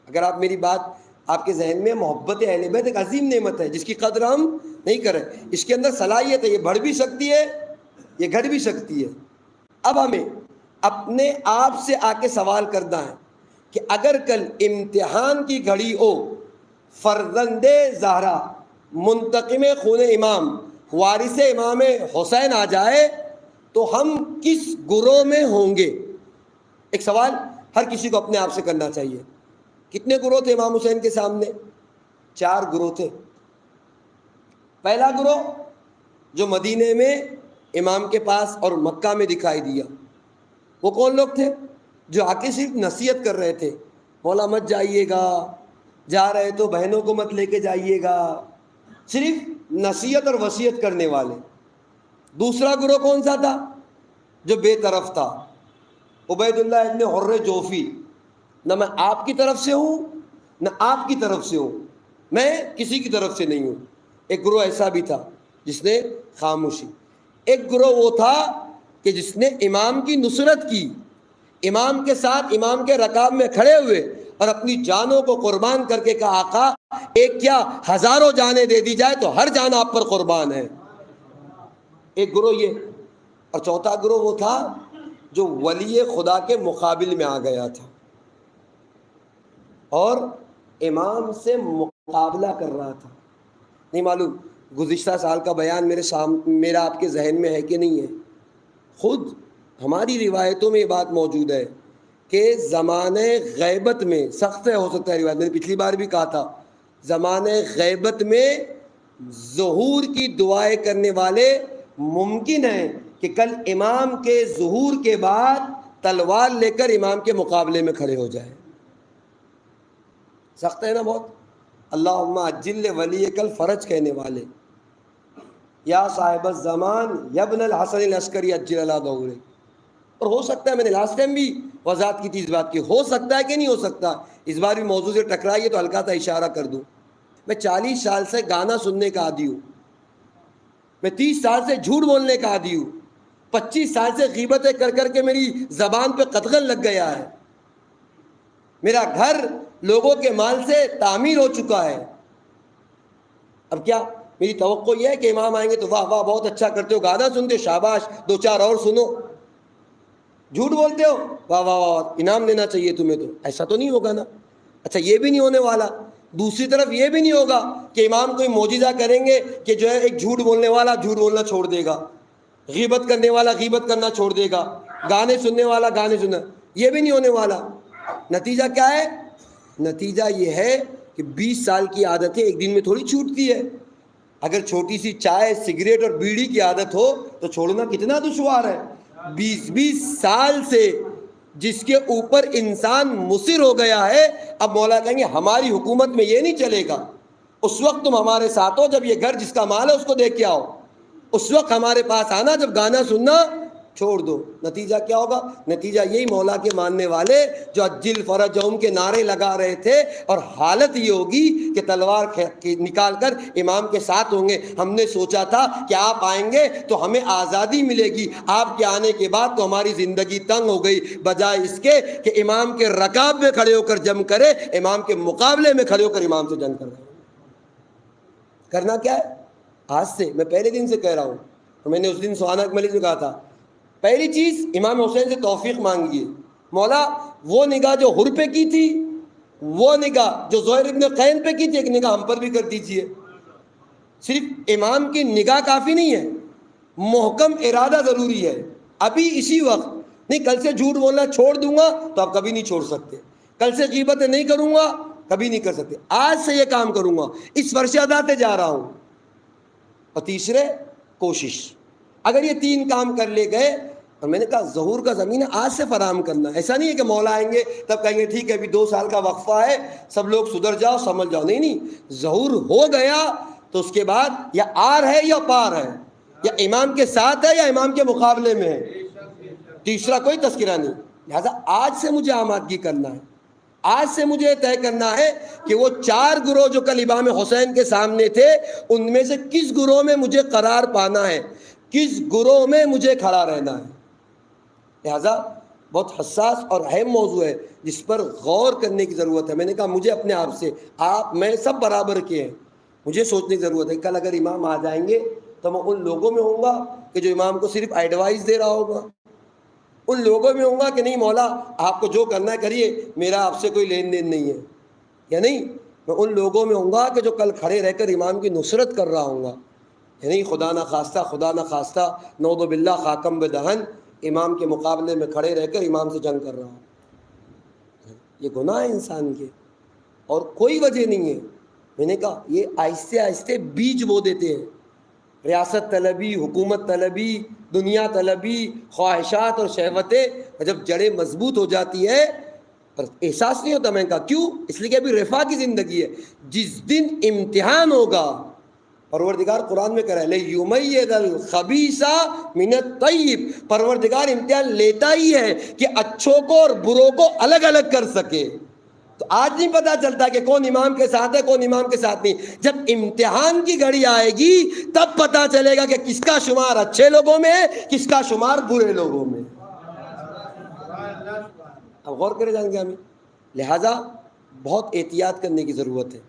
اگر آپ میری بات آپ کے ذہن میں، محبت اہل بیت ایک عظیم نعمت ہے جس کی قدر ہم نہیں کریں. اس کے اندر صلاحیت ہے، یہ بڑھ بھی سکتی ہے، یہ گھٹ بھی سکتی ہے. اب ہمیں اپنے آپ سے آ کے سوال کرنا ہے کہ اگر کل امتحان کی گھڑی ہو، فرزند زہرا، منتقم خون امام، وارث امام حسین آ جائے تو ہم کس گروہ میں ہوں گے؟ ایک سوال ہر کسی کو اپنے آپ سے کرنا چاہیے. کتنے گروہ تھے امام حسین کے سامنے؟ 4 گروہ تھے. پہلا گروہ جو مدینے میں امام کے پاس اور مکہ میں دکھائی دیا، وہ کون لوگ تھے؟ جو آ کے صرف نصیحت کر رہے تھے، مولا مت جائیے گا، جا رہے تو بہنوں کو مت لے کے جائیے گا، صرف نصیحت اور وصیت کرنے والے. دوسرا گروہ کون سا تھا؟ جو بے طرف تھا، عبید اللہ ابن حر جوفی، نہ میں آپ کی طرف سے ہوں نہ آپ کی طرف سے ہوں، میں کسی کی طرف سے نہیں ہوں. ایک گروہ ایسا بھی تھا جس نے خاموشی. ایک گروہ وہ تھا کہ جس نے امام کی نصرت کی، امام کے ساتھ امام کے رکاب میں کھڑے ہوئے اور اپنی جانوں کو قربان کر کے کہا آقا ایک کیا ہزاروں جانیں دے دی جائے تو ہر جان آپ پر قربان ہے. ایک گروہ یہ. اور چوتھا گروہ وہ تھا جو ولی خدا کے مقابل میں آ گیا تھا اور امام سے مقابلہ کر رہا تھا. نہیں معلوم گزشتہ سال کا بیان میرا آپ کے ذہن میں ہے کہ نہیں ہے. خود ہماری روایتوں میں یہ بات موجود ہے کہ زمانے غیبت میں، سخت ہو سکتا ہے روایت، میں نے پچھلی بار بھی کہا تھا، زمانے غیبت میں ظہور کی دعائیں کرنے والے ممکن ہے کہ کل امام کے ظہور کے بعد تلوار لے کر امام کے مقابلے میں کھڑے ہو جائے. سخت ہے نا بہت. اللہم اجل ولیک الفرج کہنے والے، یا صاحب الزمان یا ابن الحسن العسکری اجل اللہ دورے. اور ہو سکتا ہے، میں نے لاسٹ ٹائم بھی وضاحت کی تھی اس بات کی، ہو سکتا ہے کہ نہیں ہو سکتا، اس بار بھی موضوع سے ٹکرائیے تو ہلکا سا اشارہ کر دوں. میں 40 سال سے گانا سننے کا عادی ہوں، میں 30 سال سے جھوٹ بولنے کا عادی ہوں، 25 سال سے غیبتیں کر کر کے میری زبان پہ قدغن لگ گیا ہے، میرا گھر لوگوں کے مال سے تعمیر ہو چکا ہے. اب کیا میری توقع یہ ہے کہ امام آئیں گے تو واہ واہ بہت اچھا کرتے ہو، گانا سنتے ہو شاباش، 2-4 اور سنو. جھوٹ بولتے ہو، واہ واہ واہ انعام دینا چاہیے تمہیں. تو ایسا تو نہیں ہوگا نا. اچھا یہ بھی نہیں ہونے والا. دوسری طرف یہ بھی نہیں ہوگا کہ امام کوئی معجزہ کریں گے کہ جو ہے ایک جھوٹ بولنے والا جھوٹ بولنا چھوڑ دے گا، غیبت کرنے والا غیبت کرنا چھوڑ دے گا، گانے سننے والا گانے سننا، یہ بھی نہیں ہونے والا. نتیجہ کیا ہے؟ نتیجہ یہ ہے کہ 20 سال کی عادتیں ایک دن میں تھوڑی چھوٹتی ہے. اگر چھوٹی سی چائے، سگریٹ اور بیڑی کی عادت ہو تو چھوڑنا کتنا دشوار ہے. 20 سال سے جس کے اوپر انسان مصر ہو گیا ہے، اب مولا کہیں گے ہماری حکومت میں یہ نہیں چلے گا. اس وقت تم ہمارے ساتھ ہو جب یہ گھر جس کا مال ہے اس کو دیکھ کے آؤ، اس وقت ہمارے پاس آنا جب گانا سننا چھوڑ دو. نتیجہ کیا ہوگا؟ نتیجہ یہی مولا کے ماننے والے جو اجل فرجہم کے نعرے لگا رہے تھے، اور حالت یہ ہوگی کہ تلوار نکال کر امام کے ساتھ ہوں گے. ہم نے سوچا تھا کہ آپ آئیں گے تو ہمیں آزادی ملے گی، آپ کے آنے کے بعد تو ہماری زندگی تنگ ہو گئی، بجائے اس کے کہ امام کے رکاب میں کھڑے ہو کر جنگ کرے، امام کے مقابلے میں کھڑے ہو کر امام سے جنگ کر رہے ہیں. کرنا کیا ہے؟ آج سے میں پہلے دن سے کہہ رہا ہوں، اور میں نے اس دن سوانہ ملک میں کہا تھا، پہلی چیز امام حسین سے توفیق مانگیے. مولا وہ نگاہ جو حر پہ کی تھی، وہ نگاہ جو زہیر ابن قین پہ کی تھی، ایک نگاہ ہم پر بھی کر دیجئے. صرف امام کی نگاہ کافی نہیں ہے، محکم ارادہ ضروری ہے. ابھی اسی وقت نہیں، کل سے جھوٹ بولنا چھوڑ دوں گا تو آپ کبھی نہیں چھوڑ سکتے. کل سے غیبتیں نہیں کروں گا، کبھی نہیں کر سکتے. آج سے یہ کام کروں گا، اس فرش ادا پہ جا رہا ہوں. اور تیسرے کوشش، اگر یہ 3 کام کر لے گئے، اور میں نے کہا ظہور کا زمین آج سے فراہم کرنا. ایسا نہیں ہے کہ مولا آئیں گے تب کہیں گے ٹھیک ہے ابھی 2 سال کا وقفہ ہے، سب لوگ سدھر جاؤ سمجھ جاؤ. نہیں، ظہور ہو گیا تو اس کے بعد یا آر ہے یا پار ہے، یا امام کے ساتھ ہے یا امام کے مقابلے میں ہے، تیسرا کوئی تذکرہ نہیں. لہذا آج سے مجھے آمادگی کرنا ہے، آج سے مجھے طے کرنا ہے کہ وہ 4 گروہ جو کل امام حسین کے سامنے تھے، ان میں سے کس گروہ میں مجھے قرار پانا ہے، کس گروہ میں مجھے کھڑا رہنا ہے. لہذا بہت حساس اور اہم موضوع ہے جس پر غور کرنے کی ضرورت ہے. میں نے کہا مجھے اپنے آپ سے میں سب برابر کے ہیں, مجھے سوچنے کی ضرورت ہے. کل اگر امام آ جائیں گے تو میں ان لوگوں میں ہوں گا کہ جو امام کو صرف ایڈوائز دے رہا ہوگا, ان لوگوں میں ہوں گا کہ نہیں مولا آپ کو جو کرنا ہے کریے, میرا آپ سے کوئی لین دین نہیں ہے, یا نہیں میں ان لوگوں میں ہوں گا کہ جو کل کھڑے رہ کر امام کی نصرت کر رہا ہوں گا, یعنی خدا نہ خواستہ نعوذ باللہ خاکم بدہن امام کے مقابلے میں کھڑے رہ کر امام سے جنگ کر رہا ہوں. یہ گناہ ہے انسان کے, اور کوئی وجہ نہیں ہے. میں نے کہا یہ آہستہ آہستہ بیج بو دیتے ہیں, ریاست طلبی, حکومت طلبی, دنیا طلبی, خواہشات اور شہوتیں, جب جڑیں مضبوط ہو جاتی ہے پر احساس نہیں ہوتا. میں نے کہا کیوں؟ اس لیے کہ ابھی رفاہ کی زندگی ہے. جس دن امتحان ہوگا, پروردگار قرآن میں کہہ رہا ہے لِیُمَيِّزَ الْخَبِیثَ مِنَ الطَّیِّبِ, پروردگار امتحان لیتا ہی ہے کہ اچھوں کو اور بروں کو الگ الگ کر سکے. تو آج نہیں پتا چلتا کہ کون امام کے ساتھ ہے کون امام کے ساتھ نہیں. جب امتحان کی گھڑی آئے گی تب پتا چلے گا کہ کس کا شمار اچھے لوگوں میں ہے, کس کا شمار برے لوگوں میں. اب غور کرے جائیں گے ہمیں, لہذا بہت احتیاط کرنے کی ضرورت ہے.